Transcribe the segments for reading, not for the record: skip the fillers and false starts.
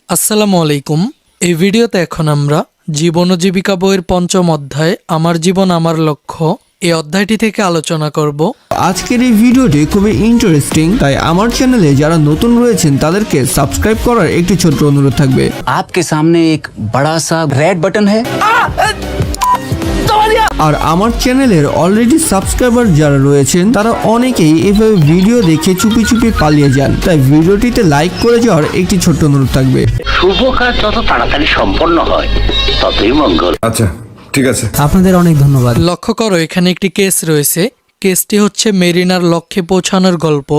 আসসালামু আলাইকুম। এই ভিডিওতে এখন আমরা জীবন ও জীবিকা বইয়ের পঞ্চম অধ্যায় আমার জীবন আমার লক্ষ্য এই অধ্যায়টি থেকে আলোচনা করব। আজকের এই ভিডিওটি খুবই ইন্টারেস্টিং, তাই আমার চ্যানেলে যারা নতুন রয়েছেন তাদেরকে সাবস্ক্রাইব করার একটি ছোট্ট অনুরোধ থাকবে। आपके सामने एक बड़ा सा रेड बटन है। আর আমার চ্যানেলের অলরেডি সাবস্ক্রাইবার যারা রয়েছেন তারা অনেকেই এভাবে ভিডিও দেখে চুপি চুপি পালিয়ে যান, তাই ভিডিওটিতে লাইক করে যাওয়ার একটি ছোট্ট অনুরোধ থাকবে। শুভ কাজ যত তাড়াতাড়ি সম্পন্ন হয় ততই মঙ্গল। আচ্ছা ঠিক আছে, আপনাদের অনেক ধন্যবাদ। লক্ষ্য করো, এখানে একটি কেস রয়েছে। কেসটি হচ্ছে মেরিনার লক্ষ্যে পৌঁছানোর গল্প।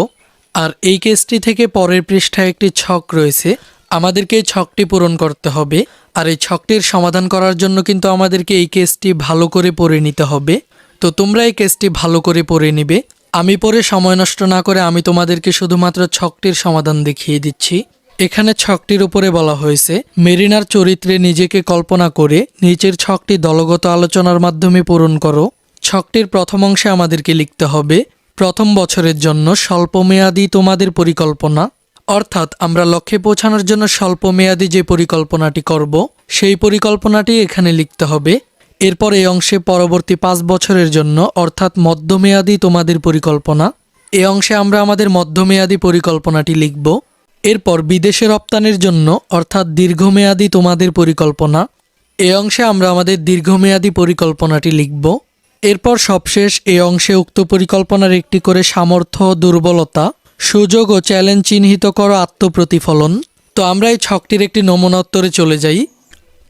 আর এই কেসটি থেকে পরের পৃষ্ঠায় একটি ছক রয়েছে। আমাদেরকে এই ছকটি পূরণ করতে হবে। আর এই ছকটির সমাধান করার জন্য কিন্তু আমাদেরকে এই কেসটি ভালো করে পড়ে নিতে হবে। তো তোমরা এই কেসটি ভালো করে পড়ে নিবে। আমি পড়ে সময় নষ্ট না করে আমি তোমাদেরকে শুধুমাত্র ছকটির সমাধান দেখিয়ে দিচ্ছি। এখানে ছকটির উপরে বলা হয়েছে, মেরিনার চরিত্রে নিজেকে কল্পনা করে নিচের ছকটি দলগত আলোচনার মাধ্যমে পূরণ করো। ছকটির প্রথম অংশে আমাদেরকে লিখতে হবে প্রথম বছরের জন্য স্বল্পমেয়াদী তোমাদের পরিকল্পনা। অর্থাৎ আমরা লক্ষ্যে পৌঁছানোর জন্য স্বল্পমেয়াদী যে পরিকল্পনাটি করব সেই পরিকল্পনাটি এখানে লিখতে হবে। এরপর এই অংশে পরবর্তী 5 বছরের জন্য অর্থাৎ মধ্যমেয়াদী তোমাদের পরিকল্পনা। এই অংশে আমরা আমাদের মধ্যমেয়াদী পরিকল্পনাটি লিখব। এরপর বিদেশে রপ্তানির জন্য অর্থাৎ দীর্ঘমেয়াদী তোমাদের পরিকল্পনা। এই অংশে আমরা আমাদের দীর্ঘমেয়াদী পরিকল্পনাটি লিখব। এরপর সবশেষ এই অংশে উক্ত পরিকল্পনার একটি করে সামর্থ্য, দুর্বলতা, সুযোগ ও চ্যালেঞ্জ চিহ্নিত করো আত্মপ্রতিফলন। তো আমরা এই ছকটির একটি নমুনা উত্তরে চলে যাই।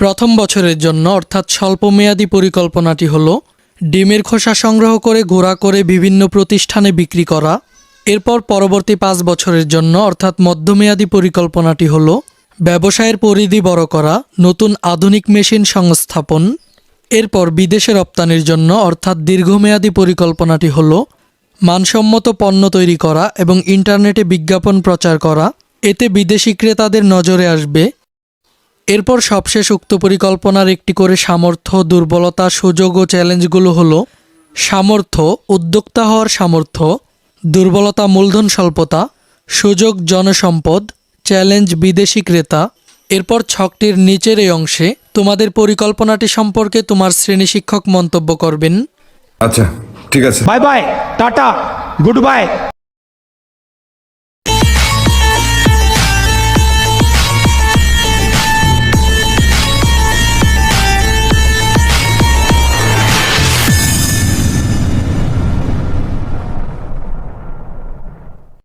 প্রথম বছরের জন্য অর্থাৎ স্বল্পমেয়াদী পরিকল্পনাটি হলো ডিমের খোসা সংগ্রহ করে ঘোড়া করে বিভিন্ন প্রতিষ্ঠানে বিক্রি করা। এরপর পরবর্তী 5 বছরের জন্য অর্থাৎ মধ্যমেয়াদী পরিকল্পনাটি হলো ব্যবসায়ের পরিধি বড় করা, নতুন আধুনিক মেশিন সংস্থাপন। এরপর বিদেশে রপ্তানির জন্য অর্থাৎ দীর্ঘমেয়াদী পরিকল্পনাটি হলো মানসম্মত পণ্য তৈরি করা এবং ইন্টারনেটে বিজ্ঞাপন প্রচার করা, এতে বিদেশি ক্রেতাদের নজরে আসবে। এরপর সবশেষ উক্ত পরিকল্পনার একটি করে সামর্থ্য, দুর্বলতা, সুযোগ ও চ্যালেঞ্জগুলো হলো সামর্থ্য উদ্যোক্তা হওয়ার সামর্থ্য, দুর্বলতা মূলধন স্বল্পতা, সুযোগ জনসম্পদ, চ্যালেঞ্জ বিদেশি ক্রেতা। এরপর ছকটির নিচের এই অংশে তোমাদের পরিকল্পনাটি সম্পর্কে তোমার শ্রেণী শিক্ষক মন্তব্য করবেন। আচ্ছা ঠিক আছে। Bye bye tata good bye.